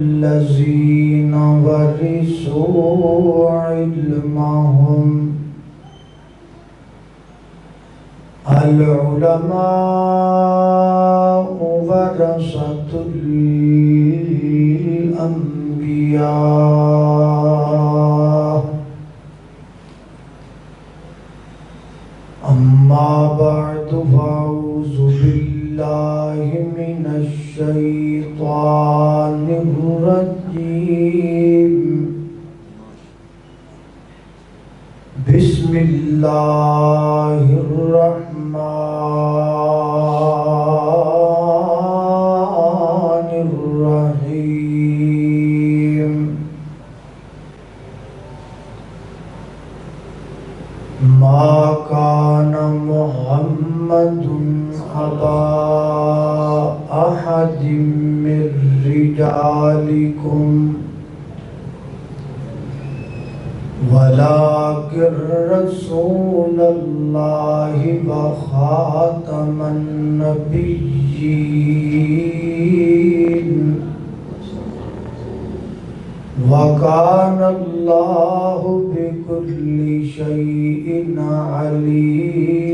الذين ورثوا علمهم العلماء ورثة الأنبياء أما بعد فأعوذ بالله من الشيطان الرجيم بسم الله الرحمن الرحيم ما كان محمد أبا أحد من رجالكم ولكن رسول الله وخاتم النبيين وكان الله بكل شيء عليما.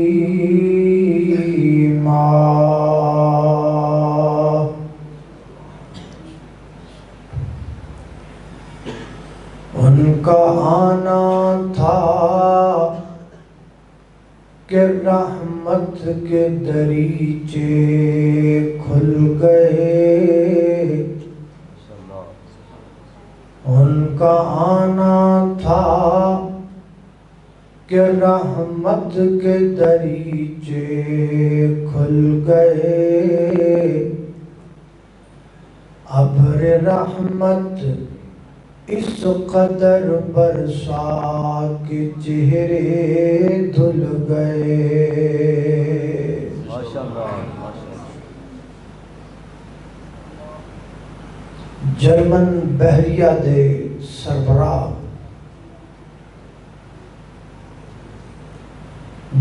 ان کا آنا تھا کہ رحمت کے دریچے کھل گئے. ان کا آنا تھا کہ رحمت کے دریچے کھل گئے. ابر رحمت اس قدر برسا کے چہرے دھل گئے. جرمن بحریہ دے سربراہ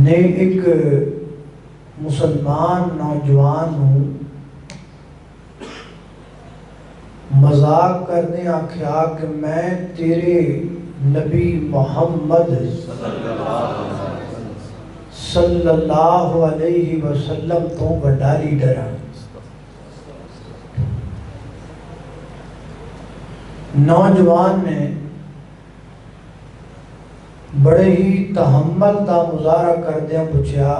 نے ایک مسلمان نوجوان ہوں مذاق کرنے آکھیا کہ میں تیرے نبی محمد صلی اللہ علیہ وسلم تو بڑا لیڈر ہوں. نوجوان نے بڑے ہی تحمل دا مظاہرہ کردیاں پوچھیا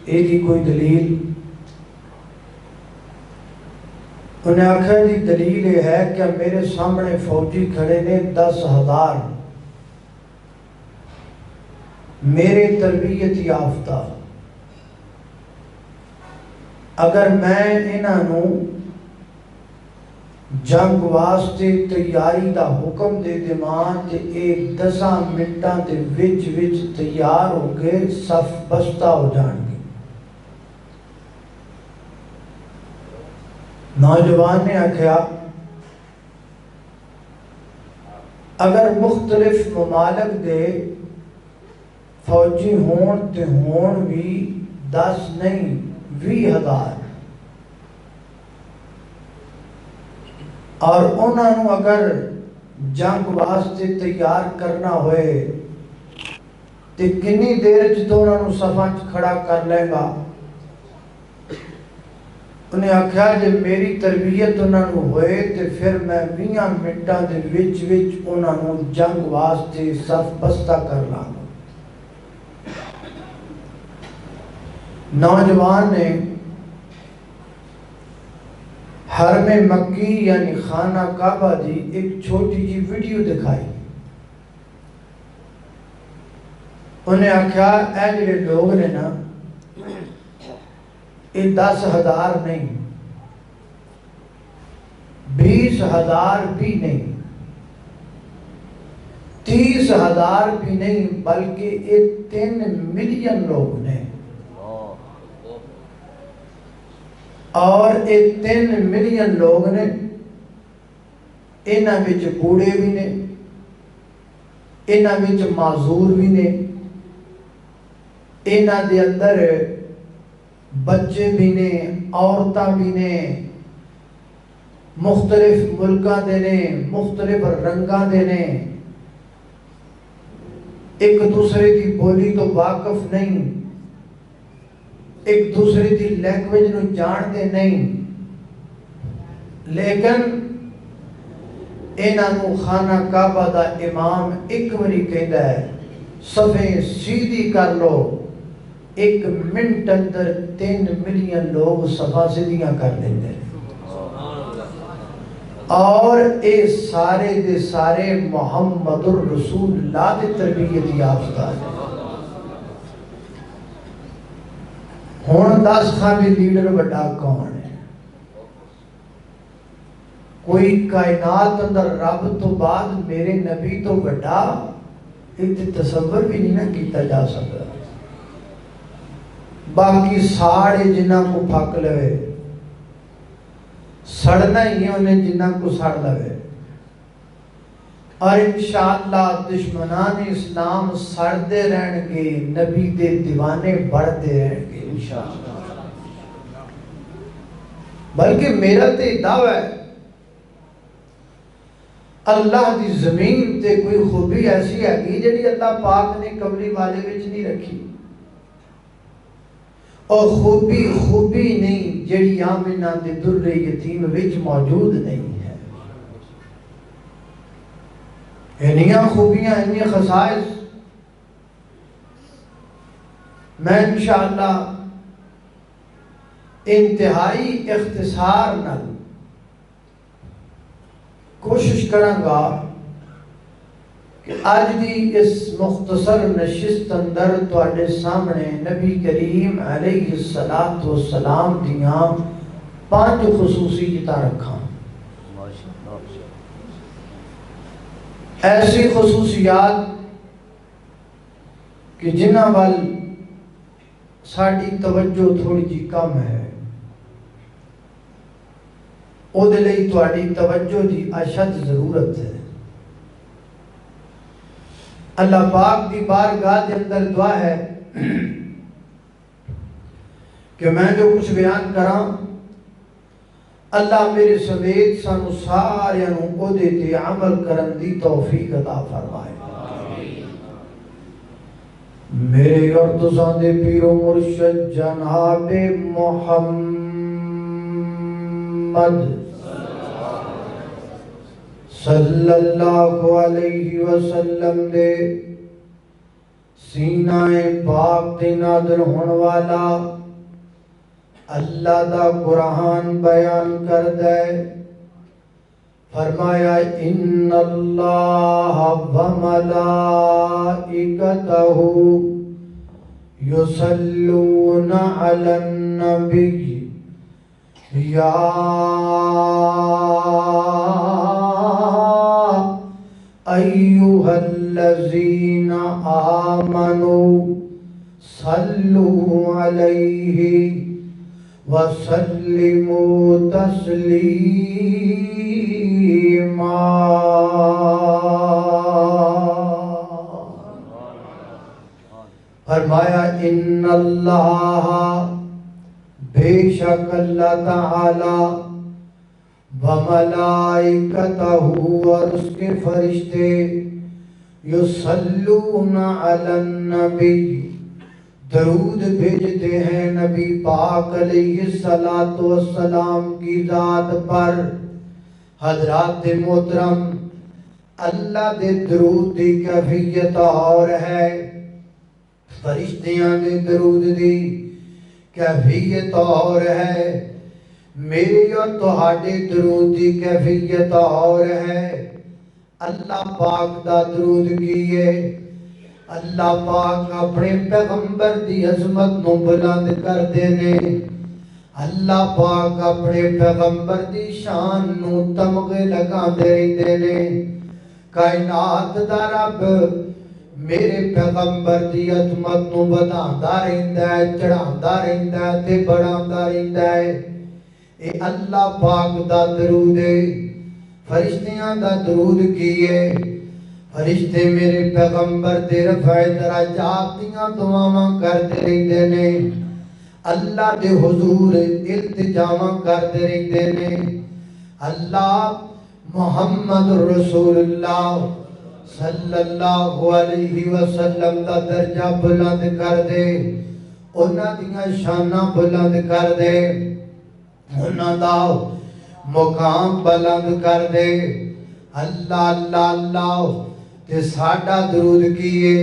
ایک ہی کوئی دلیل؟ انہیں آخر دی دلیل یہ ہے کہ میرے سامنے فوجی کھڑے نے 10,000 میرے تربیت یافتہ. اگر میں انہوں جنگ واسطے تیاری دا حکم دے دیواں تے ایک 10 منٹاں دے وچ تیار ہو کے صف بستہ ہو جان گے. نوجوان نے آکھیا اگر مختلف ممالک دے فوجی ہون تے ہون بھی 10 نہیں 20,000 اور انہوں اگر جنگ واسطے تیار کرنا ہوئے تے کنی دیر تو انہوں صفحہ کھڑا کر لے گا. انہیں آکھیا جب میری تربیت انہوں ہوئے تو پھر میں 20 منٹاں دے وچ انہوں جنگ واسطے صف بستہ کر لاں. نوجوان نے حرم مکی یعنی خانہ کعبہ دی ایک چھوٹی جی ویڈیو دکھائی. انہیں آکھیا اے جڑے لوگ نے نا یہ 10,000 نہیں 20,000 بھی نہیں 30,000 بھی نہیں بلکہ یہ 3 ملین لوگ نے. اور یہ 3 ملین لوگ نے انہاں وچ بوڑھے بھی نے انہاں وچ معذور بھی نے انہاں دے اندر بچے بھی نے عورتاں بھی نے مختلف ملکاں دے نے، مختلف رنگاں دے نے، ایک دوسرے کی بولی تو واقف نہیں، ایک دوسرے کی لینگویج نو جان دے نہیں، لیکن انہاں نو خانہ کعبہ دا امام ایک واری کہندا ہے صفیں سیدھی کر لو، 1 منٹ اندر 3 ملین لوگ صفا سیدھیاں کر لیندے ہیں، اور اے سارے دے سارے محمد الرسول اللہ دے تربیت یافتہ ہیں۔ ہن دس خان بھی لیڈر بڑا کون ہے؟ کوئی کائنات اندر رب تو بعد میرے نبی تو بڑا ایک تصور بھی نہیں نہ کیتا جا سکتا۔ باقی ساڑے جنہ کو پھک لوے، سڑنا ہی انہیں جنہ کو سڑ لوے، اور انشاءاللہ دشمنان اسلام سڑتے رہن گے، نبی دے دیوانے بڑھتے رہن گے انشاءاللہ۔ بلکہ میرا تے دعویٰ ہے اللہ دی زمین تے کوئی خوبی ایسی ہے کہ جڑی اللہ پاک نے کملی والے وچ نہیں رکھی، اور خوبی نہیں جڑی آمنہ دے در یتیم وچ موجود نہیں ہے۔ انہیاں خوبیاں، انہی خصائص میں انشاءاللہ انتہائی اختصار نال کوشش کروں گا کہ آج دی اس مختصر نشست اندر تواڈے سامنے نبی کریم علیہ السلام دیاں 5 خصوصیتاں رکھاں، ایسی خصوصیات کہ جنہ وال ساڑی توجہ تھوڑی جی کم ہے، او دے لئی تواڈی توجہ دی اشد ضرورت ہے۔ اللہ پاک دی بارگاہ دے اندر دعا ہے کہ میں جو کچھ بیان کراں اللہ میرے سمیت سانو سارے کو دے تے عمل کرن دی توفیق عطا فرمائے۔ میرے اور تساں دے پیر و مرشد جناب محمد صلی اللہ علیہ وسلم دے سینہ پاک دے نازل ہون والا اللہ دا قرآن بیان کر دے، فرمایا ان اللہ و ملائکتہ یصلون علی النبی یا ایہا الذین آمنوا صلوا علیہ وسلموا تسلیما۔ فرمایا ان اللہ بے شک اللہ تعالی وملائکتہ اور اس کے فرشتے یصلون علی النبی درود بھیجتے ہیں نبی پاک علیہ السلام کی ذات پر۔ حضرات محترم، اللہ دے درود دی کیفیت اور ہے، فرشتیاں دے درود دی کیفیت اور ہے، میری اور تہاڈے درود دی کیفیت اور ہے۔ اللہ پاک دا درود کیے، اللہ پاک اپنے پیغمبر دی عظمت نو بلند کر دینے، اللہ پاک اپنے پیغمبر دی شان نو تمغے لگا دینے۔ کائنات دا رب میرے پیغمبر دی عظمت نو بداندا رہندا ہے، چڑھاندا رہندا ہے تے بڑھاندا رہندا ہے۔ اے اللہ پاک دا درود ہے، فرشتیاں دا درود کیے، فرشتے میرے پیغمبر دے رفع درجات دیاں دعاواں کرتے رہندے نے، اللہ دے حضور التجاواں کرتے رہندے نے۔ اللہ محمد رسول اللہ صلی اللہ علیہ وسلم دا درجہ بلند کر دے، انہاں دیاں شاناں بلند کر دے، انہاں دا مقام بلند کر دے۔ اللہ اللہ اللہ تے ساڈا درود کیے،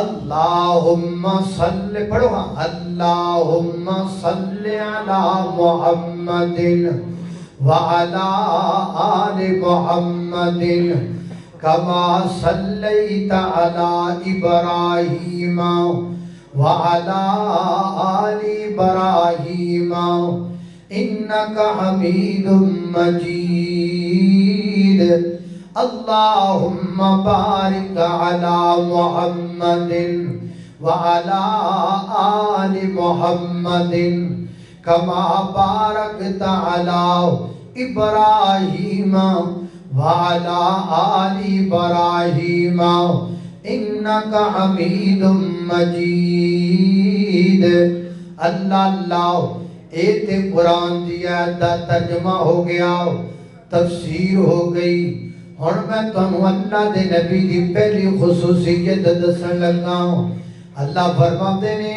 اللہم صلی، پڑھو ہاں، اللہم صلی علی محمد وعلی آل محمد کما صلیت علی ابراہیم وعلی آل ابراہیم انکا حمید مجید۔ اللہم بارک علی محمد وعلی آل محمد کما بارکت علی ابراہیم وعلی آل ابراہیم انکا حمید مجید۔ اللہ اللہ، ایتے قرآن دیا دا ترجمہ ہو گیا، تفسیر ہو گئی۔ اور میں تمہیں اللہ دے نبی دی پہلی خصوصیت دسن لگا ہوں۔ اللہ فرماتے نے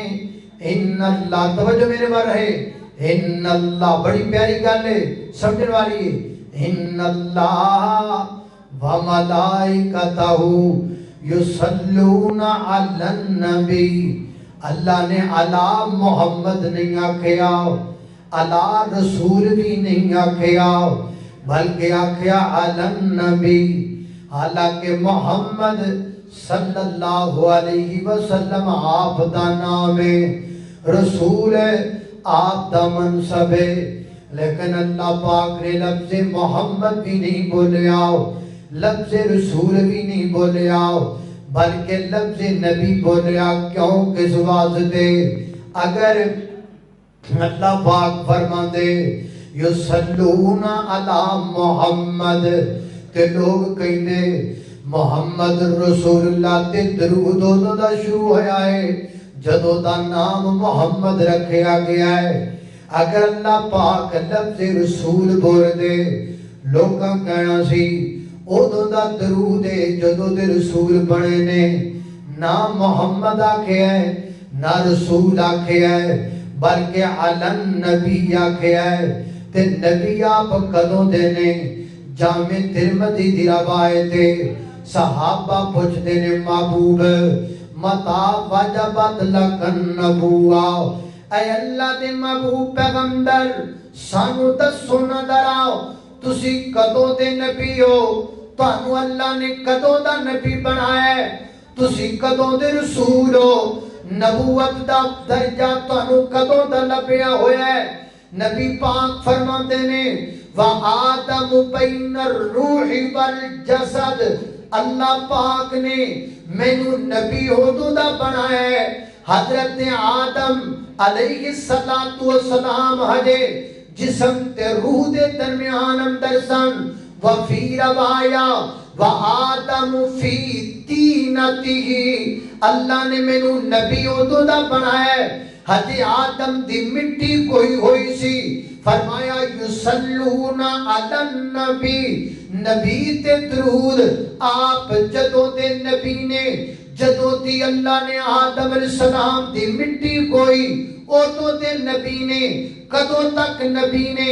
ان اللہ، توجہ میرے بار ہے، ان اللہ، بڑی پیاری گل ہے، سمجھنے والی ہے، ان اللہ و ملائکتہ یصلون علی النبی۔ اللہ نے علی محمد نہیں آکھیا، علی رسول بھی نہیں آکھیا، بلکہ آکھیا علی النبی۔ حالانکہ محمد صلی اللہ علیہ وسلم آپ دا نام ہے، رسول ہے، آپ دا منصب ہے، لیکن اللہ پاک نے لفظ محمد بھی نہیں بولیا، لفظ رسول بھی نہیں بولیا، بلکہ لفظ نبی بولیا۔ کیوں؟ کس واسطے؟ اگر اللہ پاک فرما دے یصلون علی محمد تے لوگ کہندے محمد رسول اللہ تے درود ادوں دا شروع ہویا ہے جدوں دا نام محمد رکھیا گیا ہے۔ اگر اللہ پاک لفظ رسول بول دے لوگاں کہنا سی ادوں دا درود ہے جدوں دے رسول بنے نے، نہ محمد آکھیا ہے نہ رسول آکھیا ہے، بلکہ علی النبی آکھیا ہے۔ تے نبی آپ کدوں دینے؟ جامع ترمذی دی روایت ہے، صحابہ پوچھتے نے محبوب متا وجبت لکن نبوہ، اے اللہ دے محبوب پیغمبر سانو دسو نہ ڈراؤ تسی کدوں دے نبی ہو، تانوں اللہ نے کدوں دا نبی بنایا ہے، تسی کدوں دے رسول ہو، نبوت دا درجہ تانوں کدوں دا لبیا ہویا ہے۔ نبی پاک فرماتے نے وَآدَمُ بَيْنَ الرُّوحِ وَالْجَسَدِ، اللہ پاک نے مینوں نبی ادوں دا بنایا ہے حضرت آدم علیہ السلام ہجے جسم تے روح دے درمیان اندر سن، وفی روایا وآدم فی تینتہ، اللہ نے مینوں نبی ادوں دا بنایا ہے حضرت آدم دی مٹی کوئی ہوئی سی، فرمایا یصلون علی النبی، نبی تے درود آپ جدوں دے نبی نے، جدوں دی اللہ نے آدم علیہ السلام دی مٹی کوئی ادوں دے نبی نے، کدوں تک نبی نے؟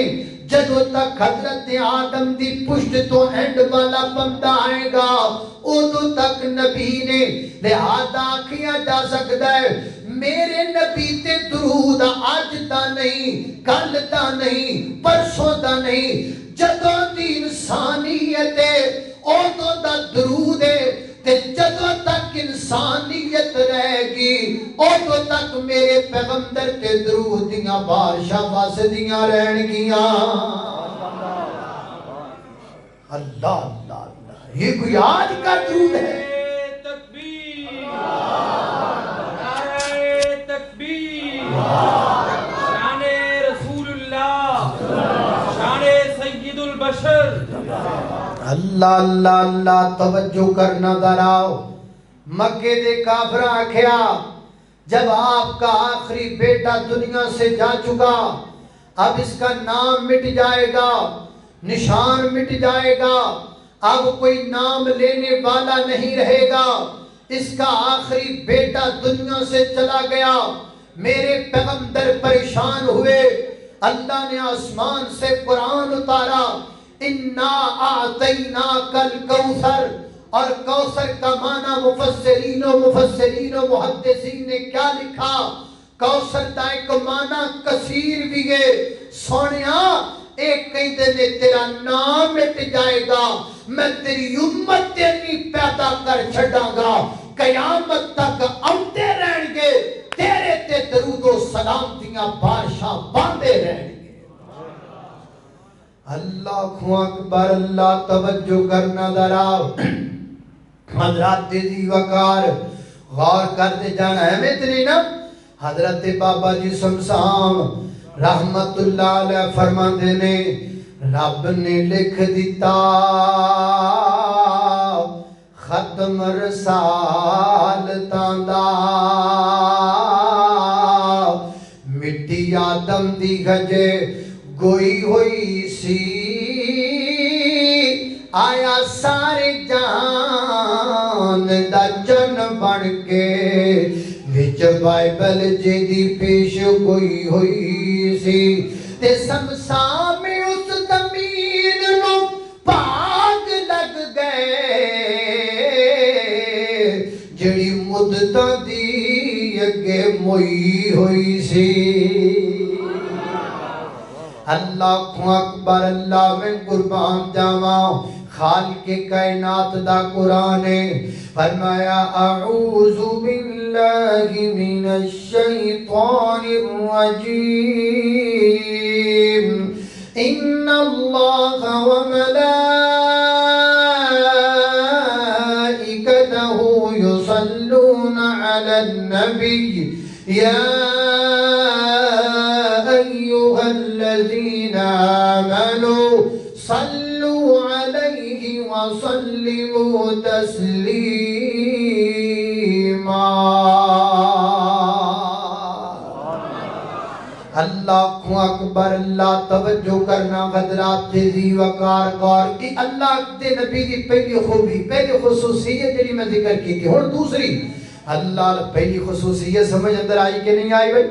جدوں تک حضرت آدم دی پشت تو اینڈ والا بندہ آئے گا ادوں تک نبی نے۔ لہذا کیا جا سکتا ہے میرے نبی تے درود آج دا نہیں، کل دا نہیں، پرسوں دا نہیں، جدوں دی انسانیت ہے ادوں دا درود ہے، تے جدوں تک انسانیت رہے گی ادوں تک میرے پیغمبر تے درود دیاں بارشاں واسدیاں رہن گیاں۔ اللہ اللہ اللہ، یہ کوئی آج کا درود ہے؟ شان رسول اللہ، شان سید البشر۔ اللہ اللہ اللہ، توجہ کرنا دراؤ۔ مکے دے کافر آکھیا جب آپ کا آخری بیٹا دنیا سے جا چکا اب اس کا نام مٹ جائے گا، نشان مٹ جائے گا، اب کوئی نام لینے والا نہیں رہے گا، اس کا آخری بیٹا دنیا سے چلا گیا۔ میرے پیغمبر پریشان ہوئے، اللہ نے آسمان سے قرآن اتارا، اِنَّا أَعْطَيْنَاكَ الْكَوْثَرَ، اور کوثر کا معنی مفسرین و محدثین نے کیا لکھا؟ کوثر دا ایک معنی کثیر بھی ہے، سونیا ایک کئی دینے تیرا نام مٹ جائے گا، میں تیری امت تیری پیدا کر چھڑا گا، قیامت تک آتے رہیں گے، تیرے تے درود و سلامتیاں بارشاں باندھے رہیں گے۔ اللہ اکبر، اللہ توجہ کرنا ذرا، حضرات تیزی وقار غور کرتے جانا ہے، میں اتنی نا حضرت بابا جی سمسام رحمت اللہ علیہ فرماندے نے، رب نے لکھ دیتا ختم رسالتاں دا، مٹی آدم دی گھجے گوئی ہوئی سی، آیا سارے جہان دا جن بن کے، وچ بائبل جیدی پیش گوئی ہوئی سی، تے سمسام میں اس زمین نو پاگ لگ گئے، جڑی مدتاں دی اگے موئی ہوئی سی۔ اللہ اکبر، اللہ میں قربان جاواں، خالق کائنات دا قرآن ہے، فرمایا اعوذ باللہ من الشیطان الرجیم، ان اللہ وملائکتہ یصلون علی النبی، یا ایہا الذین آمنوا صلوا علیہ وسلموا تسلیما۔ اللہ اکبر، اللہ توجہ کرنا حضرات تیزی وقار غور کی، اللہ دے نبی دی پہلی خوبی، پہلی خصوصیت جنہی میں ذکر کی تھی، اور دوسری اللہ پہلی خصوصیت سمجھ اندر آئی کہ نہیں آئی بھائی؟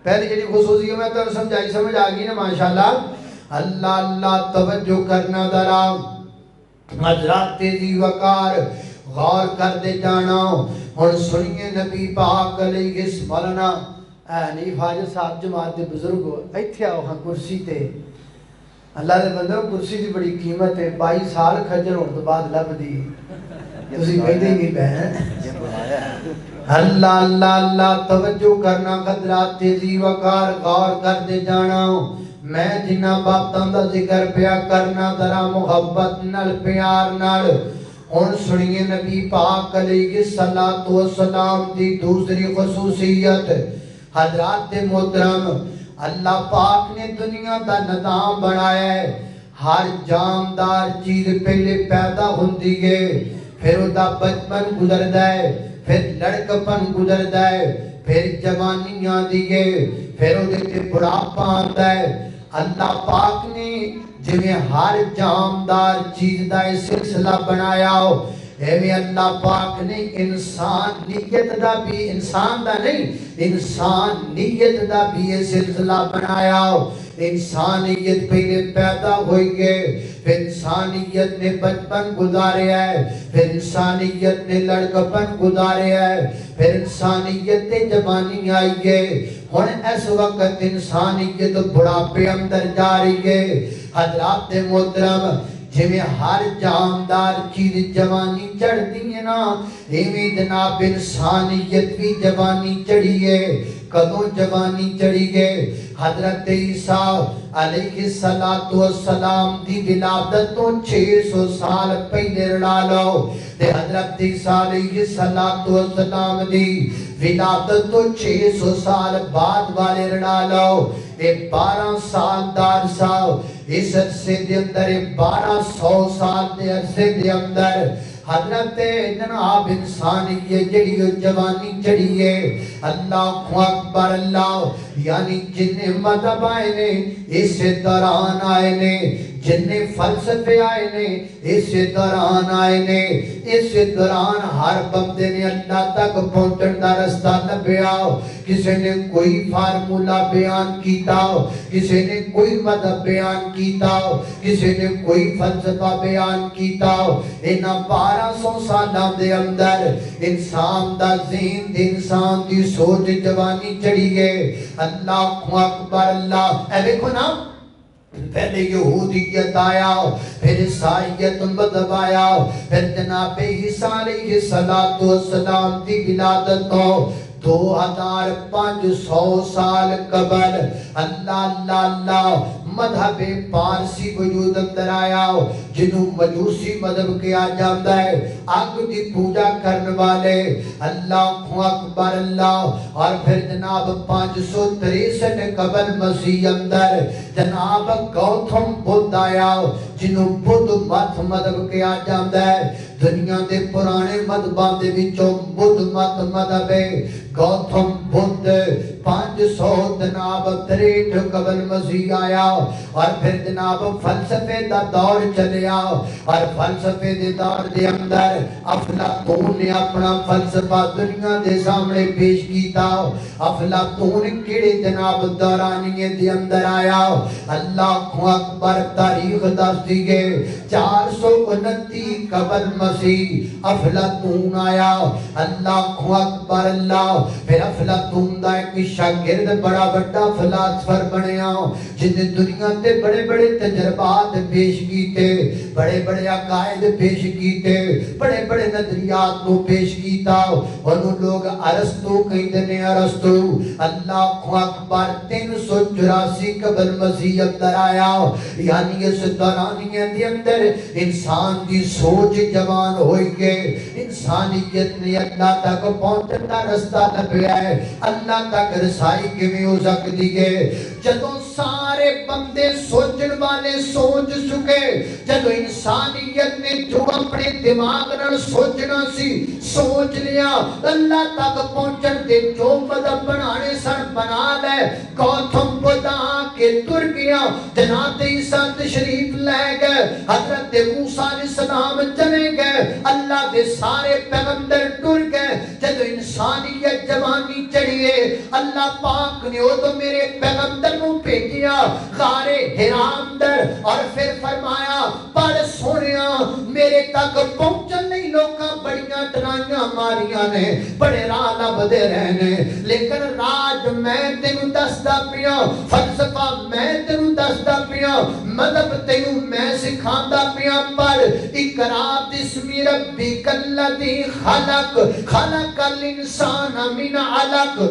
پہلی جنہی خصوصیت میں تو سمجھائی، سمجھ آگئی نا ماشاءاللہ۔ اللہ اللہ توجہ کرنا ذرا حضرات تیزی وقار غور کر دے جانا، اور سنیے نبی پاک علیہ السلام۔ نہیں حاجت صاحب جماعت دے بزرگ ہو ایتھے آؤ ہاں کرسی تے، اللہ دے بندہ کرسی دی بڑی قیمت ہے، 22 سال کھجر ہونے تو بعد لب دی تسی کہیں دیں گی بہن۔ اللہ اللہ اللہ توجہ کرنا حضرات تیزی وقار غور کر دے جانا، میں جنہ باتاں دا ذکر پیا کرنا ذرا محبت نال پیار نال، اور سنیے نبی پاک علیہ السلام دی دوسری خصوصیت۔ حضرات محترم، اللہ پاک نے دنیا دا نظام بنایا ہے، ہر جاندار چیز پہلے پیدا ہوندی ہے، پھر دا بچپن گزردا ہے، پھر لڑکپن گزردا ہے، پھر جوانی آندی ہے، پھر تے بڑھاپا آندا ہے۔ اللہ پاک نے جنہیں ہر جاندار چیز دا سلسلہ بنایا ہو، ایویں اللہ پاک نے انسانیت دا بھی، انسان دا نہیں، انسانیت دا بھی یہ سلسلہ بنایا ہو۔ انسانیت پہلے پیدا ہوئی ہے، پھر انسانیت نے بچپن گزارے ہے، پھر انسانیت نے لڑکپن گزارے ہے، پھر انسانیت نے جوانی آئی ہے، ہن اس وقت انسانیت بڑھاپے اندر جا رہی ہے۔ حضرات محترم، جویں ہر جاندار چیز جوانی چڑھ دی ہے نا، ایویں جناب انسانیت بھی جوانی چڑھی ہے۔ کدوں جوانی چڑھی ہے؟ حضرت عیسیٰ علیہ السلام دی ولادت تو 600 سال پہلے رڑا لو، تے حضرت عیسیٰ علیہ السلام دی ولادت تو 600 سال بعد والے رڑا لو، اے 12 سال دار ساو، اس عرصے دے اندر 1200 سال دے عرصے دے اندر حضرت جناب انسانیت جڑی جوانی چڑھی ہے۔ اللہ اکبر، اللہ یعنی جن مذہب آئے نے اس دوران آئے نے، جننے فلسفے آئے نے اس دوران آئے نے، اس دوران ہر بندے نے اللہ تک پہنچن دا رستہ لبیا، کسی نے کوئی فارمولا بیان کیتا، کسی نے کوئی مذہب بیان کیتا، کسی نے کوئی فلسفہ بیان کیتا۔ انہاں 1200 سالاں دے اندر انسان دا ذہن، انسان دی سوچ جوانی چڑھی گئے۔ اللہ اکبر اللہ، اے دیکھو نا، پہلے یہودیت آیا، پھر عیسائیت مذہب آیا، پھر جناب عیسیٰ علیہ السلام دی ولادت کو 2500 سال قبل اللہ اللہ اللہ مذہب پارسی وجود اندر آیا، جنہوں مجوسی مذہب کیا جاتا ہے، آگ دی پوجا کرنے والے، اللہ اکبر اللہ۔ اور پھر جناب 563 قبل مسیح اندر جناب گوتم بدھ آیا، جنہوں بدھ مت مذہب کیا جاتا ہے۔ دنیا دے پرانے مذہباں دے وچوں بدھ مت مذہب ہے۔ گوتم بدھ 563 قبل مسیح آیا، اور پھر جناب فلسفے دا دور چلیا، اور فلسفے دے دور دے اندر افلاطون نے اپنا فلسفہ دنیا دے سامنے پیش کیتا۔ افلاطون کیڑے جناب دورانیے دے اندر آیا، اللہ اکبر تاریخ دس دیگے 429 قبل مسیح افلاطون آیا، اللہ اکبر اللہ۔ پھر افلاطون دا ایک شاگرد بڑا بڑا فلاسفر بنیا، جن نے دنیا تے بڑے بڑے تجربات پیش کیتے، بڑے بڑے عقائد پیش کیتے، بڑے بڑے نظریات کو پیش کیتا۔ انہوں لوگ ارسطو کہتے ہیں، ارسطو اللہ اکبر 384 قبل مسیح اندر آیا، یعنی اس دورانیہ دے اندر انسان دی سوچ جوان ہوئی گئے، انسانیت نے اللہ تک پہنچن دا رستہ لبیا ہے۔ اللہ تک رسائی کیویں ہو سکتی ہے؟ جدوں سارے بندے سوچن والے سوچ چکے، جدوں انسانیت نے جو اپنے دماغ نال سوچنا سی سوچ لیا، اللہ تک پہنچن دے جو مذہب بنانے سن بنا لے۔ گوتم بدھ آ کے تر گیا، جناب عیسیٰ تشریف لے گئے، حضرت موسیٰ علیہ السلام چلے گئے، اللہ دے سارے پیغمبر ٹر گئے۔ جدو انسانیت جوانی چڑھیے، اللہ پاک نے وہ تو میرے پیغمبر کو بھیجیا غار حرا اندر، اور پھر فرمایا بڑے سونیا میرے تک پہنچن نہیں، لوکاں بڑیاں ڈرائیاں ماریاں نے، بڑے راہ لبدے رہنے، لیکن راج میں تینوں دسدا پیا، فلسفہ میں تینوں دسدا پیا، مذہب تینوں میں سکھاندا پیا، پر اقرا بسم ربک الذی خلق خلق الانسان من علق،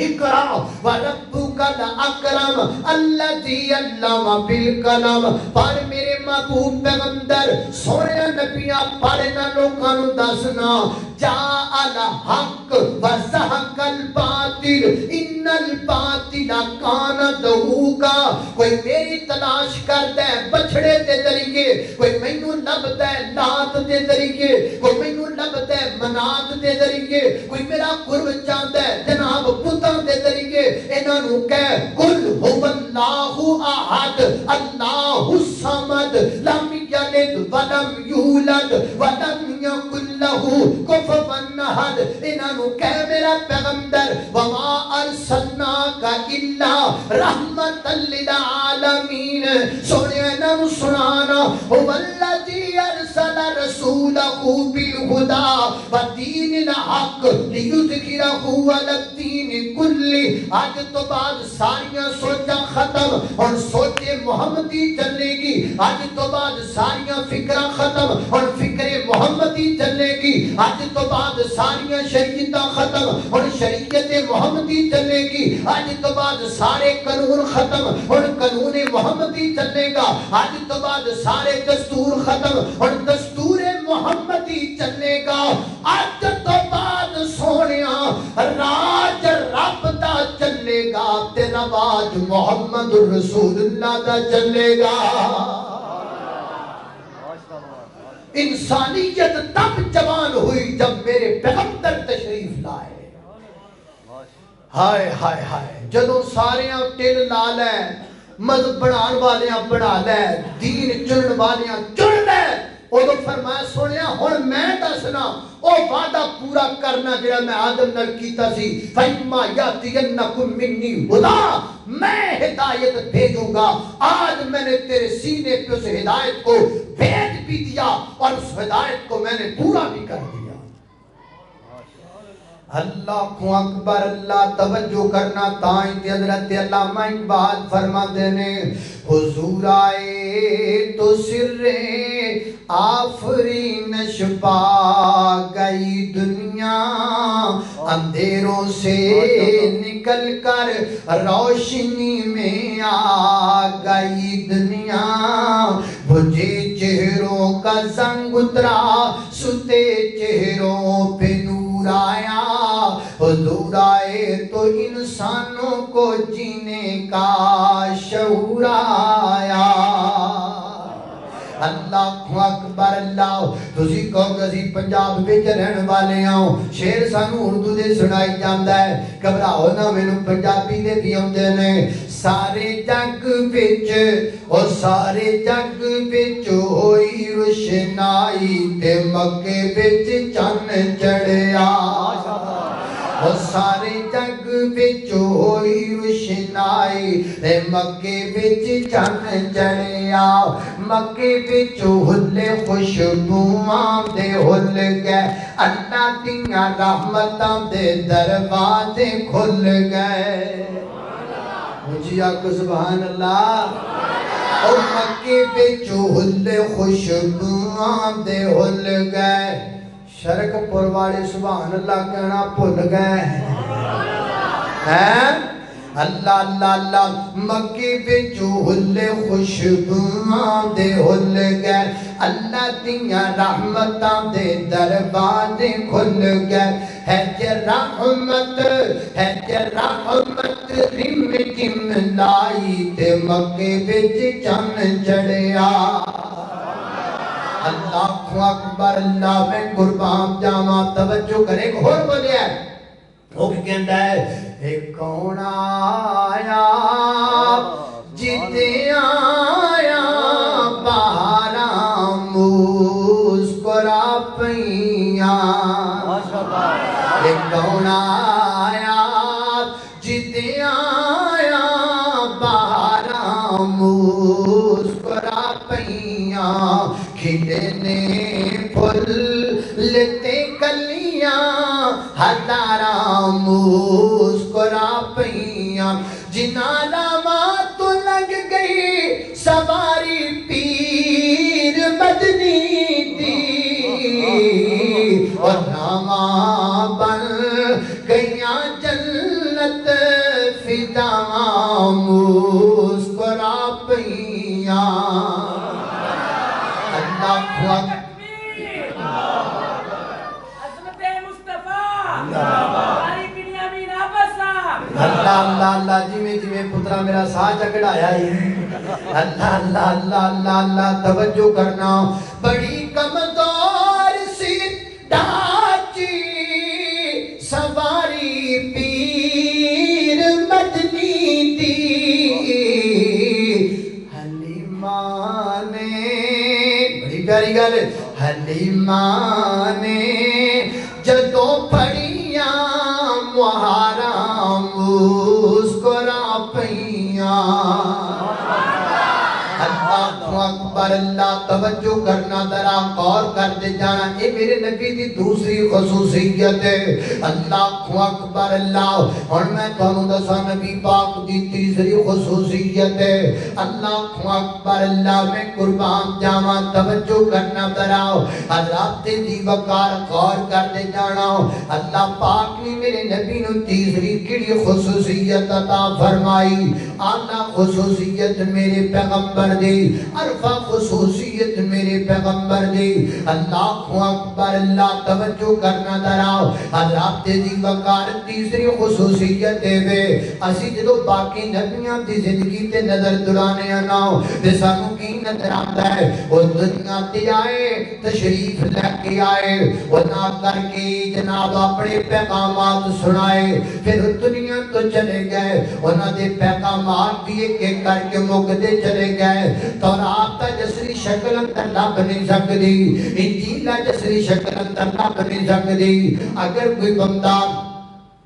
اقرا وربک الاکرم الذی علم بالقلم۔ پر میرے محبوب پیغمبر سونے نبیاں پڑھنا لوکاں نوں دسنا، جاء الحق وزهق الباطل ان الباطل کان زہوقا۔ کوئی میری تلاش کردا ہے بچڑے دے ذریعے، کوئی مینوں لبدا ہے لات دے ذریعے، کوئی مینوں لبدا ہے منات دے ذریعے، کوئی میرا قرب چاہتا ہے جناب بتاں دے ذریعے، انہاں نوں کہہ قل هو اللہ احد اللہ الصمد لم یلد ولم یولد ولم یکن لہ کفوا احد۔ انہاں نوں کہہ میرا پیغمبر وما ارسلناک الا رحمت للعالمین، سونے انہاں نوں سنانا هو الذی ارسل رسولہ بالہدی ودین الحق لیظہرہ علی الدین کلہ۔ آج تو بعد ساریاں سوچاں ختم اور سوچ محمدی چلے گی، آج تو بعد ساریاں فکرہ ختم اور فکر محمدی چلے گی، آج تو بعد ساریاں شریعتاں ختم اور شریعت محمدی چلے گی، آج تو بعد سارے قانون ختم اور قانون محمدی چلے گا، آج تو بعد سارے دستور ختم اور دستور محمدی چلے گا، آج تو بعد سونیاں راج رب دا چلے گا، تے رواج محمد رسول اللہ دا چلے گا۔ انسانیت تب جوان ہوئی جب میرے پیغمبر تشریف لائے۔ ہائے ہائے ہائے، جدوں ساریاں ٹل لا لے، مذہب بنان والیاں بنا لے دین چنن والیاں چن لے ادو فرمایا سنیا ہن میں دسنا او وعدہ پورا کرنا جڑا میں آدم نال کیتا سی فَإِمَّا يَأْتِيَنَّكُم مِّنِّي هُدًى میں ہدایت بھیجوں گا آج میں نے تیرے سینے پہ اس ہدایت کو بھیج بھی دیا اور اس ہدایت کو میں نے پورا بھی کر دیا اللہ کو اکبر اللہ توجہ کرنا تائیں تے حضرت علامہ اقبال فرما دینے حضور آئے تو سر آفرینش پا گئی دنیا اندھیروں سے نکل کر روشنی میں آ گئی دنیا بجھے چہروں کا زنگ اترا ستے چہروں پہ نور آیا حضور آئے تو انسانوں کو جینے کا شعور آیا اللہ اکبر اللہ تسی کہو کہ اسی پنجاب وچ رہن والے ہاں شعر سانو اردو دے سنائی جاندا ہے گھبراؤ نہ مینوں پنجابی دے بھی آندے نے سارے جگ وچ او سارے جگ وچ ہوئی روشنائی تے مکے وچ چن چڑھیا اور سارے جگ وچ ہوئی روشنائی تے مکے وچ چن چڑھیا مکے وچ ہلے خوشبواں دے ہل گئے اللہ دیاں رحمتاں دے دروازے کھل گئے مجھے آکو سبحان اللہ اور مکے وچ ہلے خوشبواں دے ہل گئے شرک پور والے سبحان اللہ کہنا بھول گئے ہیں اللہ اللہ اللہ مکے وچ ہلے خوشبواں دے ہل گئے اللہ دیاں رحمتاں دے دروازے کھل گئے ہے جے رحمت رم جم لائی تے مکے وچ چن چڑھیا اللہ اکبر اللہ میں قربان جاواں توجہ کرے ایک اور بولیا ہے وہ کہندا ہے ایک کون آیا جتے آیا بہاراں مسکرا پیاں ایک کون آیا جتے آیا بہاراں مسکرا پیاں کھلے نے پھل لیتے کلیاں ہزاراں مسکرا پیاں جنانا ماں تو لگ گئی سواری پیر مدنی دی اور ناماں بن گئیاں جنت فداواں مسکرا پیاں عظمت مصطفیٰ ہماری بنیامین آبسا اللہ اللہ اللہ جی میں پترہ میرا ساتھ چکڑایا ہی اللہ اللہ اللہ اللہ اللہ توجہ کرنا بڑی کمزور سی ڈھانچی سواری پیر مدنی دی حلیمہ نے پیاری گل حلیمہ نے جدو پڑیاں مہاراں مسکرا پیاں اللہ اکبر اللہ توجہ کرنا ذرا غور کر دے جانا یہ میرے نبی دی دوسری خصوصیت ہے اللہ اکبر اللہ اور میں تانوں دساں نبی پاک دی تیسری خصوصیت ہے اللہ اکبر اللہ میں قربان جاواں توجہ کرنا ذرا حضرات دی وقار غور کر دے جانا اللہ پاک نے میرے نبی نو تیسری کیڑی خصوصیت عطا فرمائی اعلی خصوصیت میرے پیغمبر دی عرفہ خصوصیت میں میرے پیغمبر دی اللہ اکبر اللہ توجہ کرنا دراؤ حضرات دی وقار تیسری خصوصیت دے وے اسی جدو باقی نبیاں دی زندگی تے نظر درانے آناؤ تے سانو کی نظر آتا ہے وہ دنیا تے آئے تشریف لے کے آئے وہ نہ کر کے جناب اپنے پیغامات سنائے پھر دنیا تو چلے گئے انہاں دے پیغامات بھی ایک ایک کر کے مقدے چلے گئے تورات جسری شکل اندر لب نہیں سکتی انجیل جسری شکل اندر لب نہیں سکتی اگر کوئی بندہ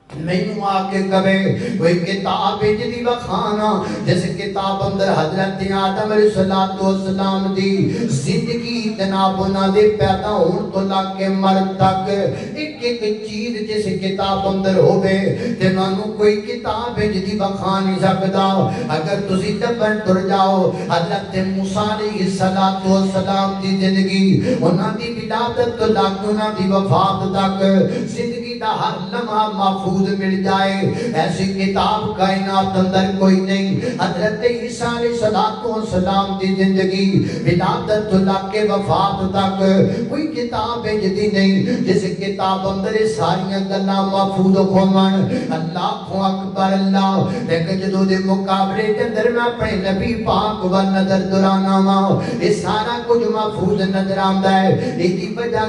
میں آکے کبھے کوئی کتاب جدی وخانا جیسے کتاب اندر حضرت آدم علیہ السلام دی زندگی جناب انہاں دے پیدا ہون تو لاکے مرد تک ایک ایک چیز جیسے کتاب اندر ہوئے جنہوں کوئی کتاب جدی وخا نہیں سکتا اگر تسی دبن تر جاؤ حضرت موسیٰ علیہ السلام دی زندگی انہاں دی ولادت تو لاکے انہاں دی وفات تک زندگی دا ہر لمحہ محفوظ مل جائے ایسی کتاب کائنات اندر کوئی نہیں حضرت عیسیٰ علیہ السلام دی زندگی ولادت اللہ کے وفات تک کوئی کتاب جدی نہیں جس کتاب اندر ساریاں گلاں محفوظ ہومن اللہ اکبر اللہ لیکن جدو دے مقابلے کے اندر میں اپنے نبی پاک و نظر درانا ماں یہ سارا کچھ محفوظ نظر آمدہ ہے ایدی وجہ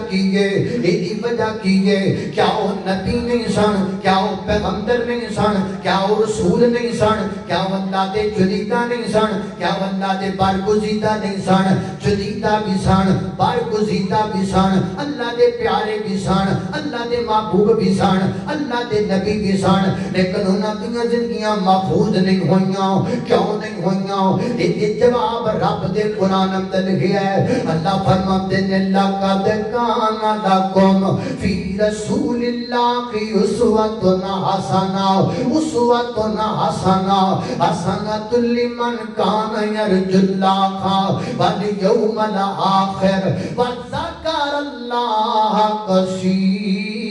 کیجئے کیا وہ نبی نہیں سن کیا وہ پیغمبر نہیں سن کیا وہ رسول نہیں سن کیا وہ اللہ دے جدیدہ نہیں سن کیا وہ اللہ دے بارگزیدہ نہیں سن جدیدہ بھی سن بارگزیدہ بھی سن اللہ دے پیارے بھی سن اللہ دے محبوب بھی سن اللہ دے نبی بھی سن لیکن انہاں دیاں زندگیاں محفوظ نہیں ہوئیاں کیوں نہیں ہوئیاں یہ جواب رب دے قرآن اندر لکھیا ہے اللہ فرماتے ہیں لَقَدْ كَانَ لَكُمْ فِي رَسُولِ اللَّهِ أُسْوَةٌ حَسَنَةٌ لِمَنْ كَانَ يَرْجُو اللَّهَ وَالْيَوْمَ الْآخِرَ وَذَكَرَ اللَّهَ كَثِيرًا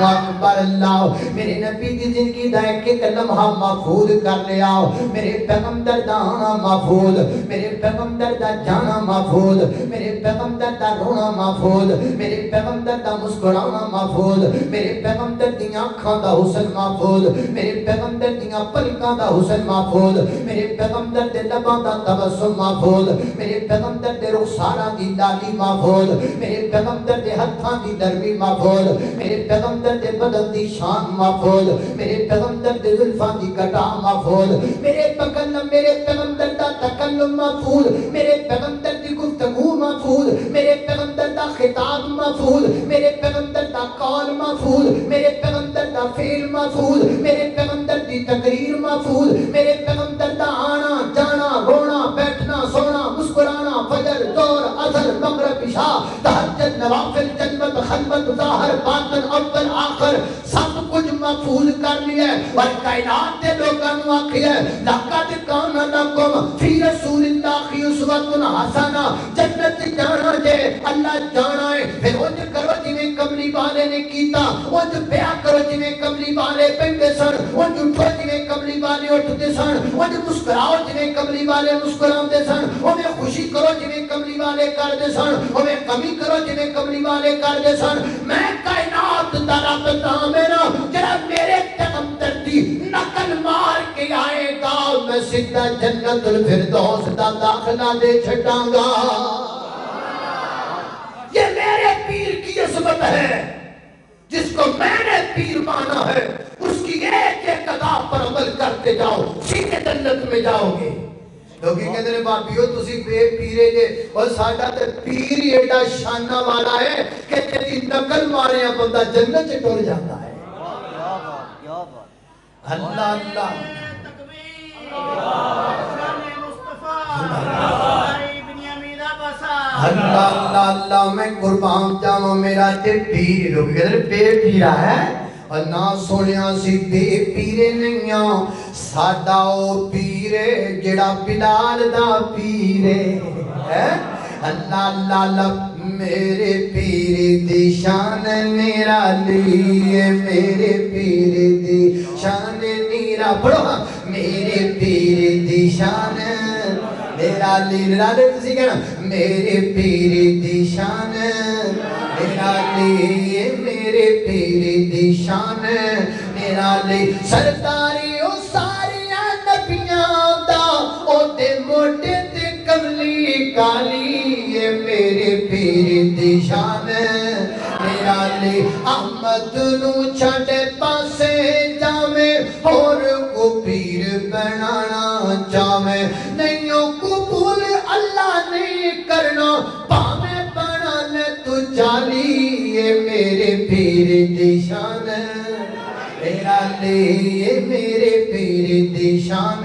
اکبر اللہ میرے نبی دی زندگی دا ایک ایک لمحہ محفوظ کر لیا میرے پیغمبر دا آنا محفوظ میرے پیغمبر دا جانا محفوظ میرے پیغمبر دا رونا محفوظ میرے پیغمبر دا مسکرانا محفوظ میرے پیغمبر دی آنکھاں دا حسن محفوظ میرے پیغمبر دی پلکاں دا حسن محفوظ میرے پیغمبر دے لباں دا تبسم محفوظ میرے پیغمبر دے رخساراں دی لالی محفوظ میرے پیغمبر دے ہتھاں دی نرمی محفوظ میرے پیغمبر دے بدن دی شان محفوظ میرے پیغمبر دے زلفاں دی کٹا محفوظ میرے پیغمبر دا تکلم محفوظ میرے پیغمبر دی گفتگو محفوظ میرے پیغمبر دا خطاب محفوظ میرے پیغمبر دا قول محفوظ میرے پیغمبر دا فعل محفوظ میرے پیغمبر دی تقریر محفوظ میرے پیغمبر دا آنا جانا رونا بیٹھنا سونا مسکرانا فجر دور اثر مغرب عشاء تہجد نوافل جنت خلوت ظاہر باطن اول آخر سب کچھ محفوظ کر لیا ہے اور کائنات دے لوگاں نو آکھیا ہے لقد کان لکم فی رسول اللہ اسوۃ حسنہ جنت جانا جے اللہ جانا ہے پھر اونج کرو جویں کملی والے نے کیتا اونج بیاہ کرو جویں کملی والے پہندے سن اونج اٹھو جویں کملی والے اٹھدے سن اونج مسکراؤ جویں کملی والے مسکراندے سن اوویں خوشی کرو جویں کملی والے کردے سن اوویں کمی کرو جویں کملی والے کردے سن میں کائنات دا رب دا میرا جڑا میرے پیغمبر دی نقل مار کے آئے گا میں سیدھا جنت الفردوس دا داخلہ دے چھٹاں گا یہ میرے پیر کی عظمت ہے جس کو میں نے پیر مانا ہے اس کی ایک ایک ادا پر عمل کرتے جاؤ سیدھے جنت میں جاؤ گے لوگی کہتے ہیں بابیو تسی بے پیرے جے اور ساڑھا تے پیر ایڈا شانہ والا ہے کہ تیری نقل مارے ہیں بندہ جنت سے ٹور جاتا ہے اللہ اللہ اللہ اللہ اللہ میں قربان جاؤں میرا تے پیر لوگ کہتے ہیں بے پیرا ہے اور نہ سنیا سی بے پیرے نہیاں ساڑھا او پیرے جڑا بلال دا پیرے اللہ اللہ اللہ میرے پیر دی شان میرا لیے میرے پیر دی شان میرا پڑھو میرے پیر دی شان میرا علی نالے تسی کہنا میرے پیر دی شان میرا علی میرے پیر دی شان میرا علی سرداری او ساری نبیاں دا او دے موٹے تے کملی کالی یہ میرے پیر دی شان میرا علی احمد نو چھڑے پاسے جاوے اور کو پیر بنانا چاہے نہیں قبول اللہ نہیں کرنا پاوے بنانے تو جالی یہ میرے پیر دی شان میرا علی یہ میرے پیر دی شان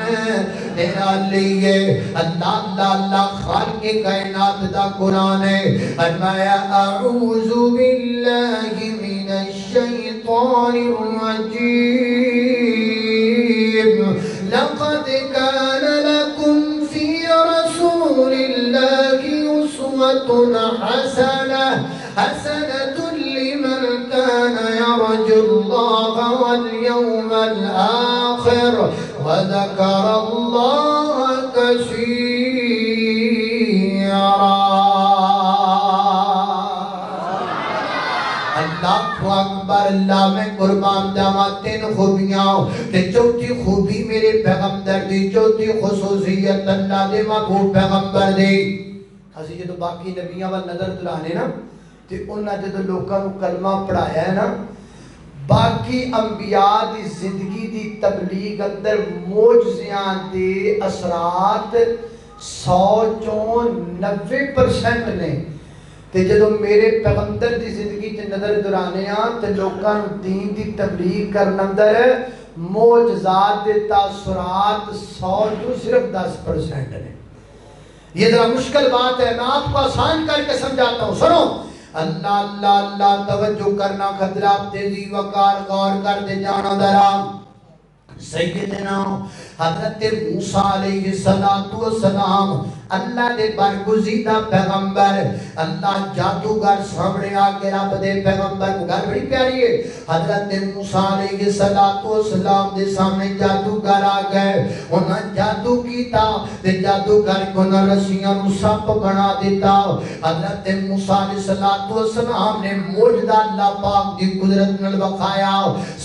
میرا علی یہ اللہ اللہ خالق کائنات دا قرآن ہے فرمایا اعوذ باللہ من الشیطان الرجیم لقد كان لكم في رسول الله أسوة حسنة لمن كان يرجو الله واليوم الآخر وذكر الله كثيرا اللہ اکبر اللہ میں قربان جاواں تین خوبیاں تے چوتھی خوبی میرے پیغمبر دی چوتھی خصوصیت اللہ دے محبوب پیغمبر دی اسی جدو باقی نبیاں وال نظر دلانے نا تے انہاں جدو لوکاں نو کلمہ پڑھایا ہے نا باقی انبیاء دی زندگی دی تبلیغ اندر معجزیاں دے اثرات 100% نے تے جدو میرے پیغمبر دی زندگی تے نظر درانے ہاں تے لوکاں دین دی تبلیغ کرنا اندر معجزات دے تاثرات 100 جو صرف 10% نے یہ ذرا مشکل بات ہے میں آپ کو آسان کر کے سمجھاتا ہوں سنو اللہ اللہ اللہ توجہ کرنا خطرات تیزی وقار غور کر دے جانا درام سیدنا حضرت موسیٰ علیہ السلام اللہ دے برگزیدہ پیغمبر اللہ جادوگر سامنے آکے رب دے پیغمبر کو گھر بڑی پیاری ہے حضرت موسیٰ علیہ السلام دے سامنے جادوگر آگئے انہاں جادو کیتا دے جادوگر کو نہ رسیاں نو سپ بنا دیتا حضرت موسیٰ علیہ السلام نے موجدہ اللہ پاک دی قدرت نل بخایا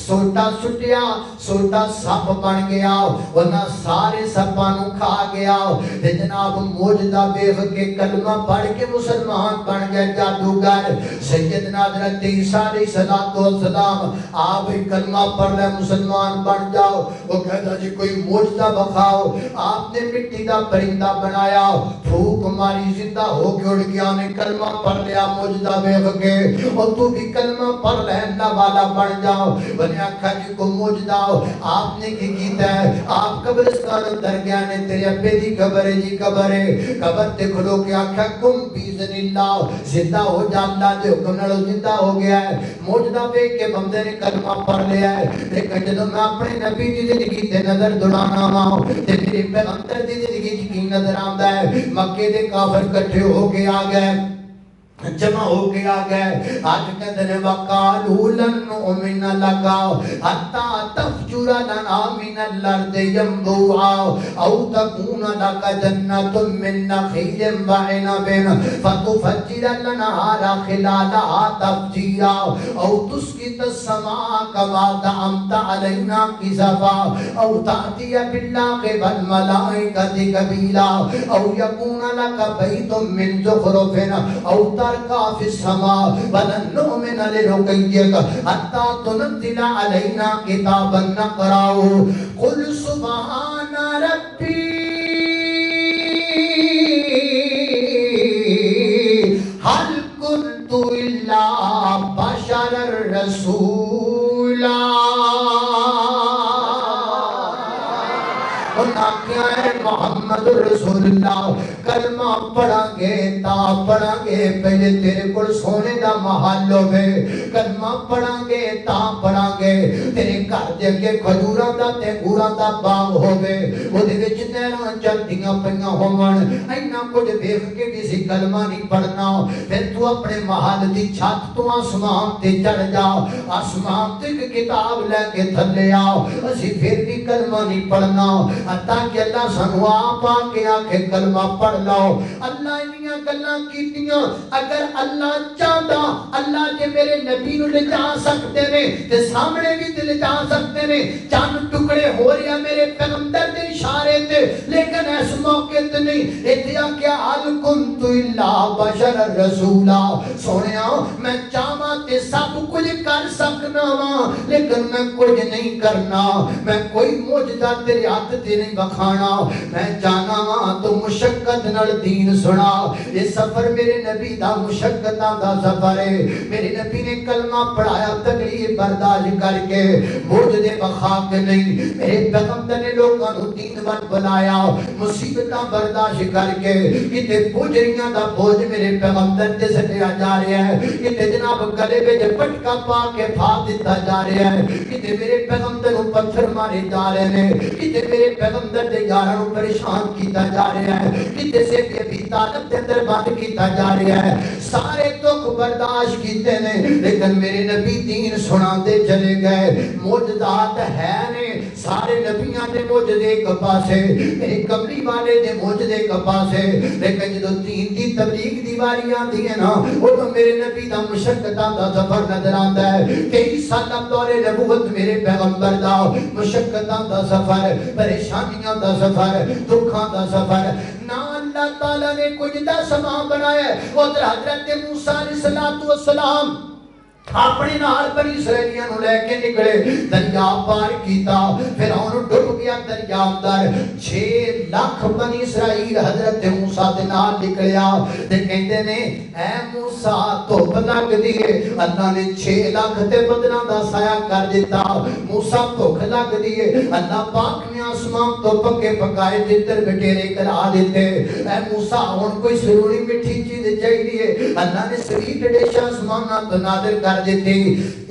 سوٹا سٹیا سوٹا سپ بن گیا ورنہ سارے سپانو کھا گیا تے جناب موجدہ بیغ کے کلمہ پڑھ کے مسلمان بن گئے جادوگر سیدنا حضرت عیسیٰ علیہ السلام آپ کلمہ پڑھ لے مسلمان بن جاؤ وہ کہتا جی کوئی موجدہ بخاؤ آپ نے مٹی دا پرندہ بنایا پھوک ماری زندہ ہو کے اڑ گیا نے کلمہ پڑھ لیا موجدہ بیغ کے اور تو بھی کلمہ پڑھ لے اللہ والا بن جاؤ بنی آکھا جی کو موجدہ آپ نے کی کیتا ہے آپ قبرستان اندر گیا نے تیرے ابے دی قبر ہے جی قبر ہے قبر تے کھلو کے آکھا کم بیزن اللہ زندہ ہو جا اللہ دے حکم نڑو زندہ ہو گیا ہے موجدہ بے کے بندے نے کلمہ پڑھ لیا ہے لیکن جدو میں اپنے نبی دی زندگی تے نظر دلانا ہوں تے میرے پیغمبر دی زندگی کی نظر آمدہ ہے مکے دے کافر کٹھے ہو کے آگئے جمع ہو کے آگئے آج کہتے ہیں وَقَالُوا لَن نُؤْمِنَ لَكَ حَتَّى تَفْجُرَ لَنَا مِنَ الْأَرْضِ يَنبُوعًا أَوْ تَكُونَ لَكَ جَنَّةٌ مِّن نَخِيلٍ وَعِنَبٍ فَتُفَجِّرَ الْأَنْهَارَ خِلَالَهَا تَفْجِيرًا أَوْ تُسْقِطَ السَّمَاءَ كَمَا زَعَمْتَ عَلَيْنَا كِسَفًا أَوْ تَأْتِيَ بِاللَّهِ وَالْمَلَائِكَةِ قَبِيلًا أَوْ يَكُونَ لَكَ بَيْتٌ مِّن زُخْرُفٍ أَوْ ترقى في السماء ولن نؤمن لرقيك حتى تنزل علينا كتابا نقرأه قل سبحان ربي هل كنت إلا بشرا رسولا میں محمد رسول اللہ کلمہ پڑھا گے تا پڑھا گے پہلے تیرے کو سونے دا محل ہوئے کلمہ پڑھا گے تا پڑھا گے تیرے گھر دے کے کھجوراں دا تے گوراں دا باغ ہوئے وہ دے وچ نہراں چلدیاں پیاں ہون اینا کچھ دیکھ کے بھی سی کلمہ نہیں پڑھنا پھر تو اپنے محل دی چھت تو آسمان تے چڑھ جا آسمان تے کتاب لے کے تھلے آؤ اسی پھر بھی کلمہ نہیں پڑھنا تاکہ اللہ سانو آپ آکے آکے کلمہ پڑھ لاؤ اللہ انہیاں گلاں کیتیاں اگر اللہ چاہتا اللہ جے میرے نبی نو لے جا سکتے نے تے سامنے بھی تے لے جا سکتے نے چند ٹکڑے ہو رہا میرے پیغمبر دے اشارے تے لیکن اس موقع تے نہیں اتیا کیا حل کنت الا بشر رسولا سونیا میں چاہاں تے سب کچھ کر سکنا وا لیکن میں کچھ نہیں کرنا میں کوئی معجزہ تیرے ہاتھ تے نہیں بکھانا میں جانا وا تو مشقت نال دین سنا یہ سفر میرے نبی دا مشقتاں دا سفر ہے میرے نبی نے کلمہ پڑھایا تکلیف برداشت کر کے معجزے بخا کے نہیں میرے پیغمبر نے لوگاں نو دین ول بلایا مصیبتاں برداشت کر کے کتے بوجھریاں دا بوجھ میرے پیغمبر تے سٹیا جا رہا ہے کتے جناب گلے وچ پٹکا پا کے پھا دیتا جا رہا ہے کتے میرے پیغمبر نو پتھر مارے جا رہے ہیں کتے میرے پیغمبر دے یاراں نو پریشان کیتا جا رہا ہے کتے سے بھی طالب دے اندر بند کیتا جا رہا ہے سارے دکھ برداشت کیتے نے لیکن میرے نبی دین سناندے چلے گئے معجزات ہے نے سارے نبیاں دے معجزے ایک پاسے میرے کملی والے دے معجزے ایک پاسے لیکن جدو دین دی تبلیغ دی واری آندی ہے نا وہ تو میرے نبی دا مشقتاں دا سفر نظر آندا ہے 23 سال دور نبوت میرے پیغمبر دا مشقتاں دا سفر پریشانیاں دا سفر دکھاں دا سفر نہ اللہ تعالیٰ نے کچھ دا سما بنایا ہے ادھر حضرت موسیٰ علیہ السلام اپنے نال بنی اسرائیلیاں نو لے کے نکلے دریا پار کیتا فرعون ڈوب گیا دریا اندر 6 لاکھ بنی اسرائیل حضرت موسیٰ دے نال نکلیا تے کہندے نے اے موسیٰ دھوپ لگ دی ہے اللہ نے 6 لاکھ تے بدلاں دا سایہ کر دیتا موسیٰ دھوپ لگ دی ہے اللہ پاک نے آسمان تو پکے پکائے جتر بٹیرے کرا دیتے اے موسیٰ ہن کوئی سرونی میٹھی چیز چاہیے اللہ نے سویٹ ڈش آسماناں تو نازل کر دیتے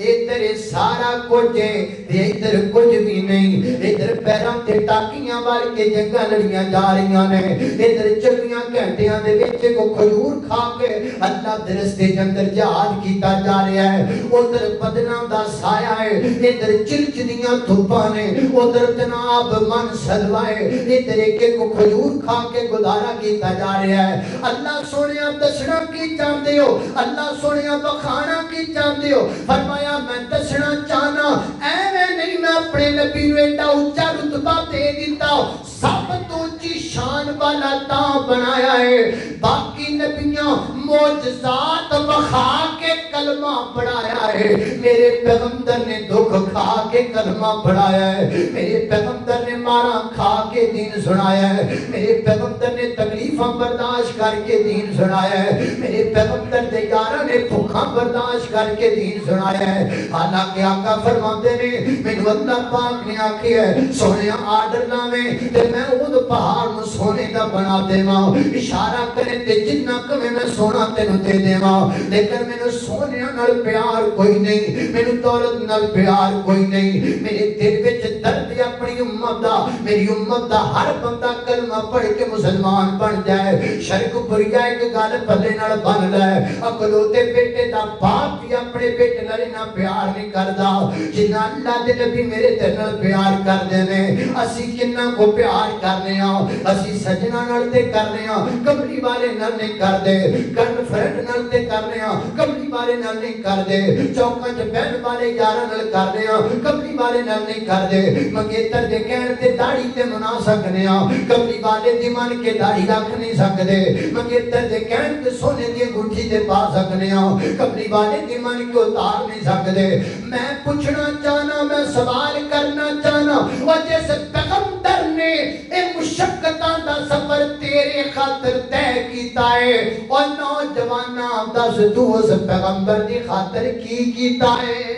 ادھر سارا کچھ ہے ادھر کچھ بھی نہیں ادھر پیراں تے ٹاکیاں وال کے جنگاں لڑیاں جا رہیاں نے ادھر 24 گھنٹیاں دے وچ کو کھجور کھا کے اللہ دے رستے دے اندر جہاد کیتا جا رہا ہے ادھر بدناں دا سایہ ہے ادھر چلچلیاں دھوپاں نے ادھر جناب من سلوائے ادھر ایک کو کھجور کھا کے گزارا کیتا جا رہا ہے اللہ سونیا دسنا کی چاہتے ہو اللہ سونیا بخانا کی چاہتے ہو فرمایا میں دسنا چاہنا ایویں نہیں میں اپنے نبی نو ایڈا اونچا رتبہ دے دیتا سب تو اونچی شان والا تاں بنایا ہے باقی نبیاں معجزات بخا کے کلمہ پڑھایا ہے میرے پیغمبر نے دکھ کھا کے کلمہ پڑھایا ہے میرے پیغمبر نے مارا کھا کے دین سنایا ہے میرے پیغمبر نے تکلیفاں برداشت کر کے دین سنایا ہے میرے پیغمبر دے یاراں نے بھوکاں برداشت کر کے دین سنایا ہے حالانکہ آقا فرماتے نے مینوں اللہ پاک نے آکھی ہے سونے آرڈر لاویں تے میں اود پہاڑ نو سونے دا بنا دیواں اشارہ کرے تے جنہ کمے میں سونا تینوں دے دیواں لیکن مینوں سونے نال پیار کوئی نہیں مینوں دولت نال پیار کوئی نہیں میرے دل وچ درد ہے اپنی امت دا میری امت دا ہر بندہ کلمہ پڑھ کے مسلمان بن جائے شرک بریا ایک گل پلے نال بن لے اکلوتے بیٹے دا باپ بھی اپنے بیٹے نال نہ پیار نہیں کردا جنہ اللہ دے نبی میرے تے نال پیار کردے نے اسی کنہ کو پیار کرنے ہاں اسی سجنا نال تے کرنے ہاں کملی والے نال نہیں کردے گرل فرینڈ نال تے کرنے ہاں کملی والے نال نہیں کردے چوکاں چ بہن والے یاراں نال کرنے ہاں کملی والے نال نہیں کردے منگیتر دے کہن تے داڑھی تے منا سکنے ہاں کملی والے دی من کے داڑھی رکھ نہیں سکدے منگیتر دے کہن تے سونے دی انگوٹھی تے پا سکنے ہاں کملی والے دی من کو اتار نہیں سکدے میں پوچھنا چاہنا میں سوال کرنا چاہنا اور جیسے پیغمبر نے اے مشقتاں دا سفر تیرے خاطر طے کیتا ہے اور نوجواناں دس تو اس پیغمبر دی خاطر کی کیتا ہے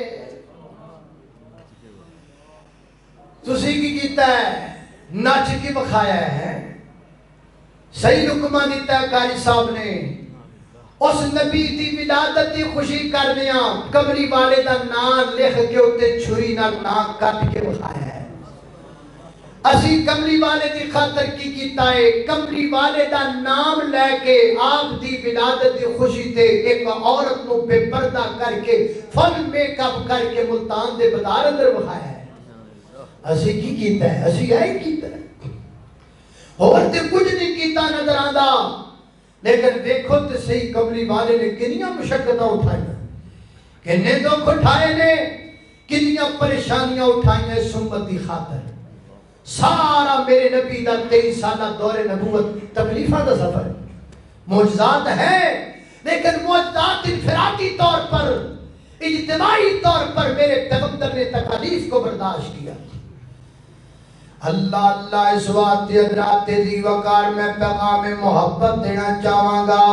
تسی کی کیتا ہے نچ کے بکھایا ہے، صحیح لقمہ دیتا ہے قاری صاحب نے، اس نبی دی ولادت دی خوشی کرنیاں کملی والے دا نام لکھ کے اتے چھری نال نام کٹ کے بکھایا ہے۔ اسی کملی والے دی خاطر کی کیتا ہے، کملی والے دا نام لے کے آپ دی ولادت دی خوشی تے ایک عورت کو بے پردہ کر کے فل میک اپ کر کے ملتان دے بازار اندر بکھایا ہے۔ اسی کی کیتا ہے، اسی آئی کیتا ہے، اور تے کچھ نہیں کیتا نظر آندا، لیکن دیکھو تے صحیح کملی والے نے کنیاں مشقتاں اٹھائی، کنے دکھ اٹھائے نے، کنیاں پریشانیاں اٹھائیں اس امت دی خاطر۔ سارا میرے نبی دا 23 سالہ دور نبوت تکلیفہ دا سفر، معجزات ہے، لیکن معجزات انفرادی طور پر، اجتماعی طور پر میرے پیغمبر نے تکالیف کو برداشت کیا۔ اللہ اللہ اس وقت حضرات دی وقار میں پیغام محبت دینا چاہاں گا،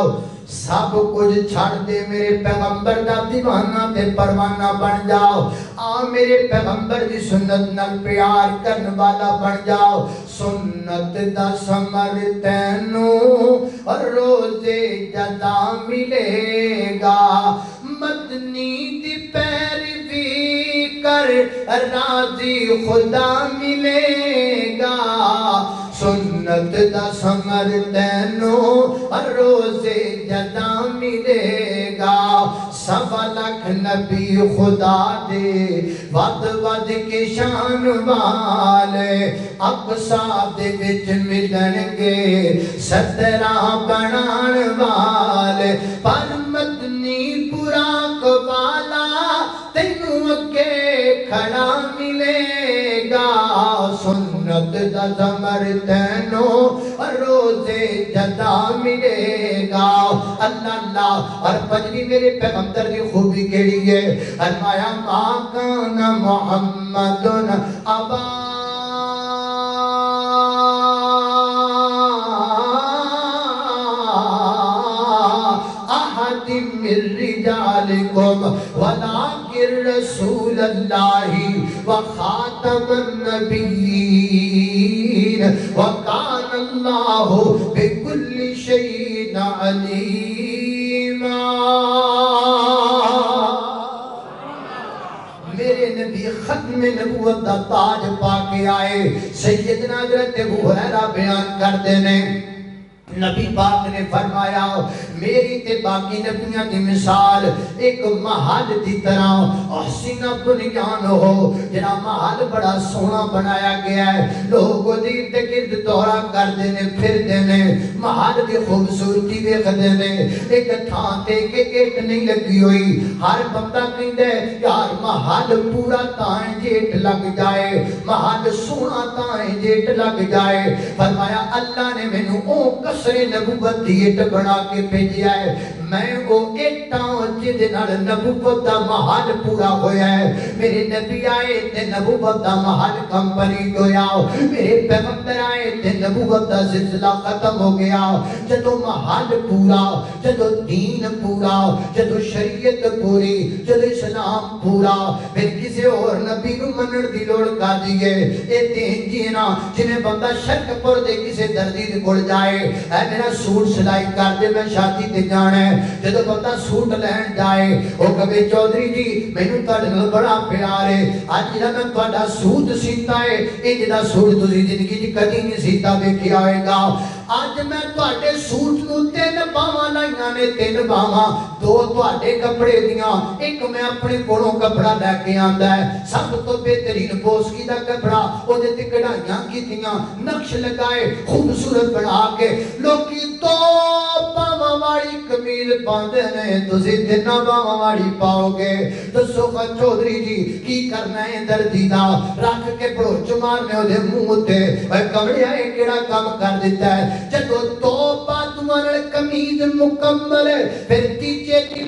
سب کچھ چھڑ دے میرے پیغمبر دا دیوانہ تے پروانہ بن جاؤ، میرے پیغمبر دی سنت نال پیار کرن والا بن جاؤ، سنت دا ثمر تینوں اور روزے جدا ملے گا، مدنی دی پیروی کر راضی خدا ملے گا، سنت دا ثمر تینوں اور روزے جدا ملے گا، سوا لاکھ نبی خدا دے ود ود کے شان والے اقصا دے وچ ملن گے سترہ بنان والے، پر مدنی براق والا تینوں اگے کھڑا ملے گا، سنت دا ثمر تینوں اور روزے جدا ملے گا۔ اللہ اللہ اور پجری میرے پیغمبر کی خوبی کیڑی ہے، فرمایا ما کان محمد ابا احد من رجالکم ولکن رسول اللہ وخاتم النبیین وکان اللہ بکل شیء علیما۔ میرے نبی ختم نبوت دا تاج پا کے آئے، سیدنا حضرت ابو ہریرہ بیان کردے نے، نبی پاک نے فرمایا میری تے باقی نبیاں دی مثال ایک محل دی طرح احسن بنیان ہو، جنا محل بڑا سونا بنایا گیا ہے، لوگ دیر تے گرد دورہ کر دینے پھر دینے، محل دی خوبصورتی دیکھ دینے، ایک تھان تے کہ ایک نہیں لگی ہوئی، ہر بندہ کہندے یار محل پورا تائیں جیٹ لگ جائے، محل سونا تائیں جیٹ لگ جائے، فرمایا اللہ نے میں او قصر نبوت دیٹ بنا کے بھیجیا ہے، میں وہ ایٹاں جد نال نبوت دا محل پورا ہویا ہے، میرے نبی آئے تے نبوت دا محل کمپلیٹ ہویا، میرے پیغمبر آئے تے نبوت دا سلسلہ ختم ہو گیا، جدو محل پورا، جدو دین پورا، جدو شریعت پوری، جدو اسلام پورا، پھر کسی اور نبی نو منر دی لوڑ کا دیئے، اے دین جینا جنہیں بندہ شرک پر دے کسی دردی دی گڑ جائے، اے میرا سوٹ سلائی کر دے میں شادی تے جانا ہے، جدو بندہ سوٹ لین جائے وہ کبھی چودری جی میں نو تاڑ بڑا پیار ہے، آج جدا میں تاڑا سوٹ سیتا ہے، اے جدا سوٹ تُسی زندگی جی کدی نہیں سیتا بیکھی آئے گا، آج میں تواڈے سوٹ نو 3 باواں لائیاں نے، 3 باواں، 2 تواڈے کپڑے دیاں، ایک میں اپنے کولوں کپڑا لے کے آندا ہے، سب تو بہترین بوسکی دا کپڑا او دے تے کڑھائیاں کیتیاں، نقش لگائے خوبصورت بنا کے، لوکی 2 باواں والی قمیض پاندے نے، تسی 3 باواں والی پاؤ گے، دسو خا چودھری جی کی کرنا ہے دردی دا، رکھ کے بڑوچ مارنے او دے منہ تے، اے کمڑیا اے کیڑا کام کر دیتا ہے، جدو 2 باتوان کمیز مکمل ہے، پھر تیجے دی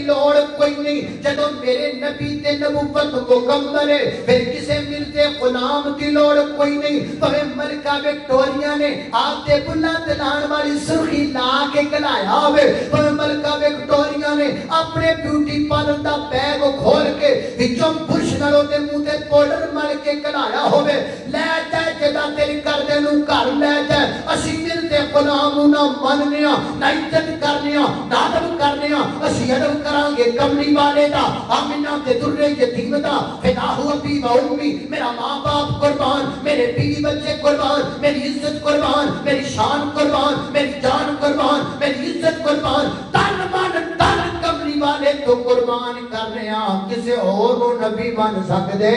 لوڑ کوئی نہیں، جدو میرے نبی تے نبوت مکمل ہے، پھر کسے ملتے غلام دی لوڑ کوئی نہیں، پھر ملک ملکہ وکٹوریا نے آپ دے بلہ دلان والی سرخی لا کے کلایا ہوئے پر ملکہ وکٹوریا نے اپنے بیوٹی پارلر دا بیگ کھول کے وچوں برش نالوں دے منہ تے پاؤڈر مل کے کلایا ہوئے لے جائے جدا تیری کر دے نو گھر لے جائے اسی دل تے غلام نہ مننیا نہ عزت کرنیا نہ ادب کرنیا اسی ادب کران گے کملی والے دا آمنہ دے درے یتیم دا فدا ہوا ابی و امی میرا ماں باپ قربان میرے بیوی بچے قربان میری عزت قربان میری شان قربان میری جان قربان میری عزت قربان تن من تن کملی والے تو قربان کرنے کسے اور نو نبی بن سکدے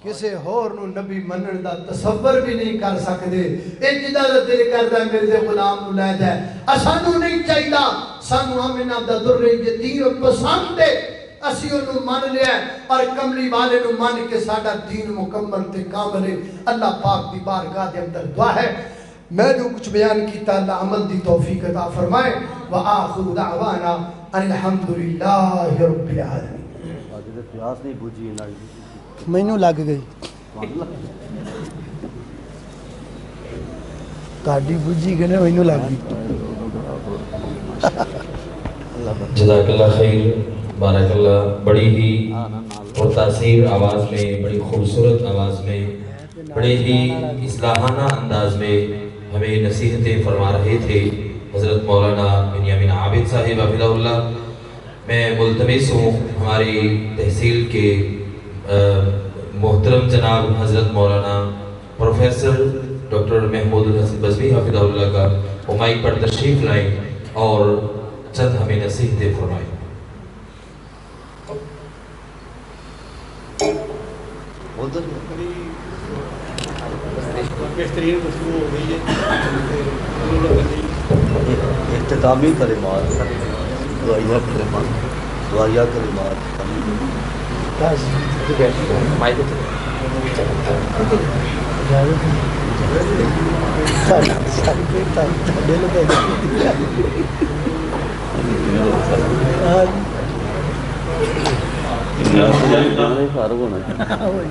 کسے اور نو نبی منن دا تصور بھی نہیں کر سکدے اجدا دا دل کردا ہے میرے غلام نو لے جائے اسانو نہیں چاہیدا سانو آمنہ دا در یتیم پسند ہے اسی انہوں مان لیا ہے اور کملی والے نو مان کے ساڑھا دین مکمل تے کامل ہے اللہ پاک دی بارگاہ دے اندر دعا ہے میں جو کچھ بیان کیتا اللہ عمل دی توفیق عطا فرمائے وآخر دعوانا ان الحمدللہ رب العالمین پیاس نہیں بجھی میں نو لگ گئی تاڑی بجھی گنے میں نو لگ گئی جزاک اللہ خیر بارک اللہ بڑی ہی اور تاثیر آواز میں بڑی خوبصورت آواز میں بڑے ہی اصلاحانہ انداز میں ہمیں نصیحتیں فرما رہے تھے حضرت مولانا بنیامین عابد صاحب حفظہ اللہ میں ملتمس ہوں ہماری تحصیل کے محترم جناب حضرت مولانا پروفیسر ڈاکٹر محمود الحسن بزمی حفظہ اللہ کا وہ مائک پر تشریف لائیں اور چند ہمیں نصیحتیں فرمائیں بہترین گفتگو ہو گئی ہے اختتامی کلمات دعائیہ کلمات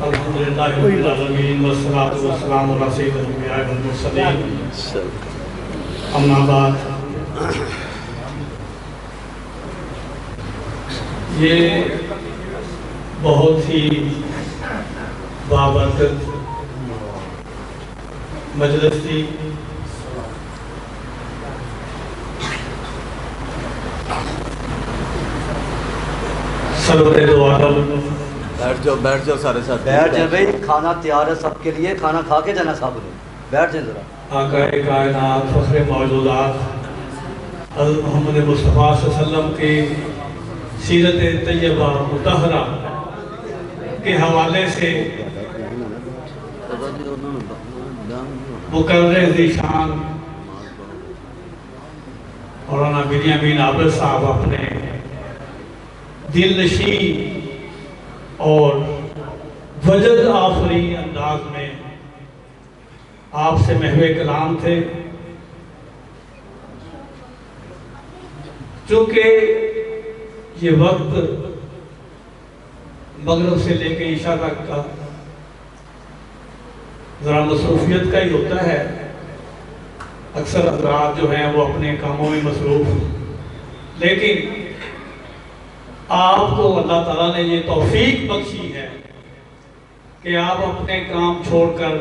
الحمدللہ رب العالمین والصلاة والسلام علی سید الانبیاء والمرسلین اما بعد یہ بہت ہی بابرکت مجلس تھی سرور دو عالم بیٹھ جاؤ سارے ساتھ بیٹھ جاؤ بھائی کھانا تیار ہے سب کے لیے کھانا کھا کے جانا سب نے بیٹھ جائیں ذرا آقا کائنات فخر موجودات حضرت محمد مصطفیٰ صلی اللہ علیہ وسلم کی سیرت طیبہ مطہرہ کے حوالے سے مقرر ذیشان مولانا بنیامین عابد صاحب اپنے دل نشین اور وجد آفرین انداز میں آپ سے محو کلام تھے چونکہ یہ وقت مغرب سے لے کے عشاء تک کا ذرا مصروفیت کا ہی ہوتا ہے اکثر حضرات جو ہیں وہ اپنے کاموں میں مصروف لیکن آپ کو اللہ تعالیٰ نے یہ توفیق بخشی ہے کہ آپ اپنے کام چھوڑ کر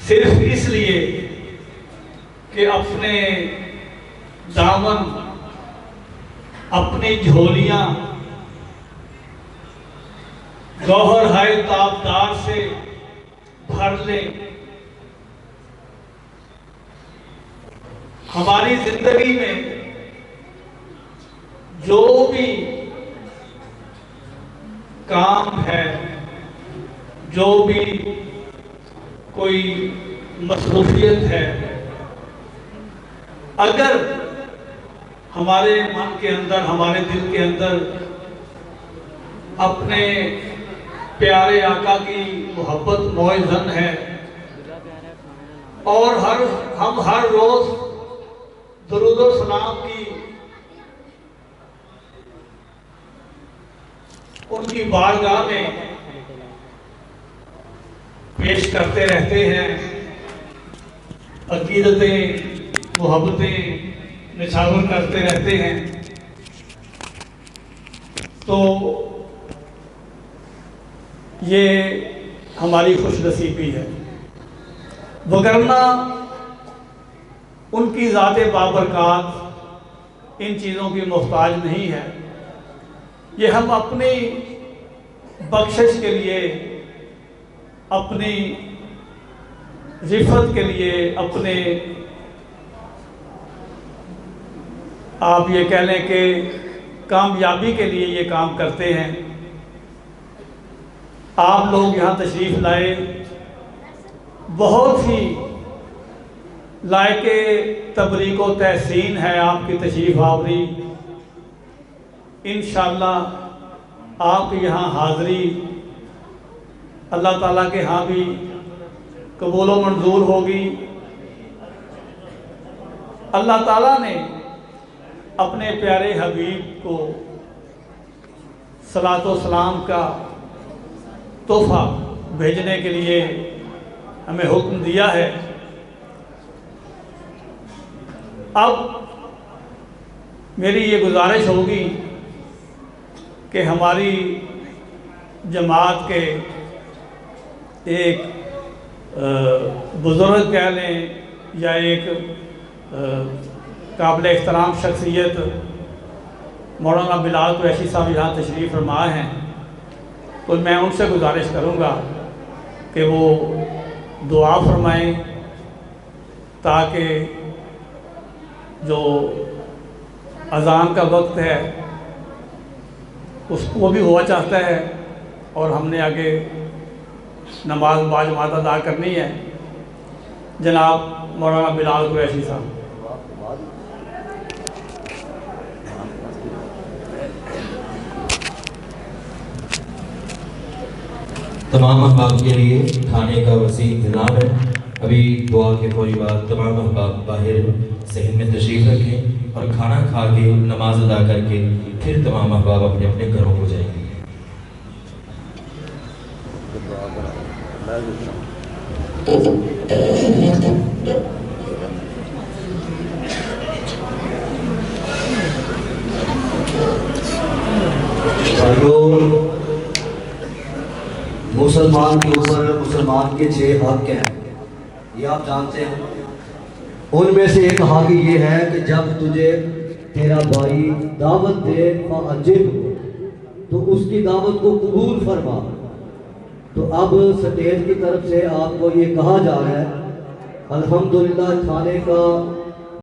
صرف اس لیے کہ اپنے دامن اپنی جھولیاں گوہر ہائے تابدار سے بھر لیں ہماری زندگی میں جو بھی کام ہے جو بھی کوئی مصروفیت ہے اگر ہمارے من کے اندر ہمارے دل کے اندر اپنے پیارے آقا کی محبت موئزن ہے اور ہم ہر روز درود و سلام کی ان کی بارگاہ میں پیش کرتے رہتے ہیں، عقیدتیں محبتیں نچھاور کرتے رہتے ہیں، تو یہ ہماری خوش نصیبی ہے، وگرنہ ان کی ذات بابرکات ان چیزوں کی محتاج نہیں ہے۔ یہ ہم اپنی بخشش کے لیے، اپنی رفت کے لیے، اپنے آپ یہ کہہ لیں کہ کامیابی کے لیے یہ کام کرتے ہیں۔ آپ لوگ یہاں تشریف لائے، بہت ہی لائق تبریک و تحسین ہے آپ کی تشریف آوری۔ انشاءاللہ آپ کی یہاں حاضری اللہ تعالیٰ کے ہاں بھی قبول و منظور ہوگی۔ اللہ تعالیٰ نے اپنے پیارے حبیب کو صلاۃ و سلام کا تحفہ بھیجنے کے لیے ہمیں حکم دیا ہے۔ اب میری یہ گزارش ہوگی کہ ہماری جماعت کے ایک بزرگ کہہ لیں یا ایک قابل احترام شخصیت مولانا بلال قریشی صاحب یہاں تشریف فرما ہیں، تو میں ان سے گزارش کروں گا کہ وہ دعا فرمائیں تاکہ جو اذان کا وقت ہے اس کو بھی ہوا چاہتا ہے اور ہم نے آگے نماز باجماعت ادا کرنی ہے۔ جناب مولانا بلال قریشی صاحب۔ تمام احباب کے لیے کھانے کا وسیع انتظام ہے۔ ابھی دعا کے فوری بعد تمام احباب باہر صحن میں تشریف رکھیں اور کھانا کھا کے نماز ادا کر کے پھر تمام احباب اپنے اپنے گھروں کو جائیں گے۔ مسلمان کے اوپر مسلمان کے 6 حق ہیں، یہ آپ جانتے ہیں۔ ان میں سے ایک حق یہ ہے کہ جب تجھے تیرا بھائی دعوت دے فَأَجِبْ، تو اس کی دعوت کو قبول فرما۔ تو اب سٹیج کی طرف سے آپ کو یہ کہا جا رہا ہے الحمدللہ کھانے کا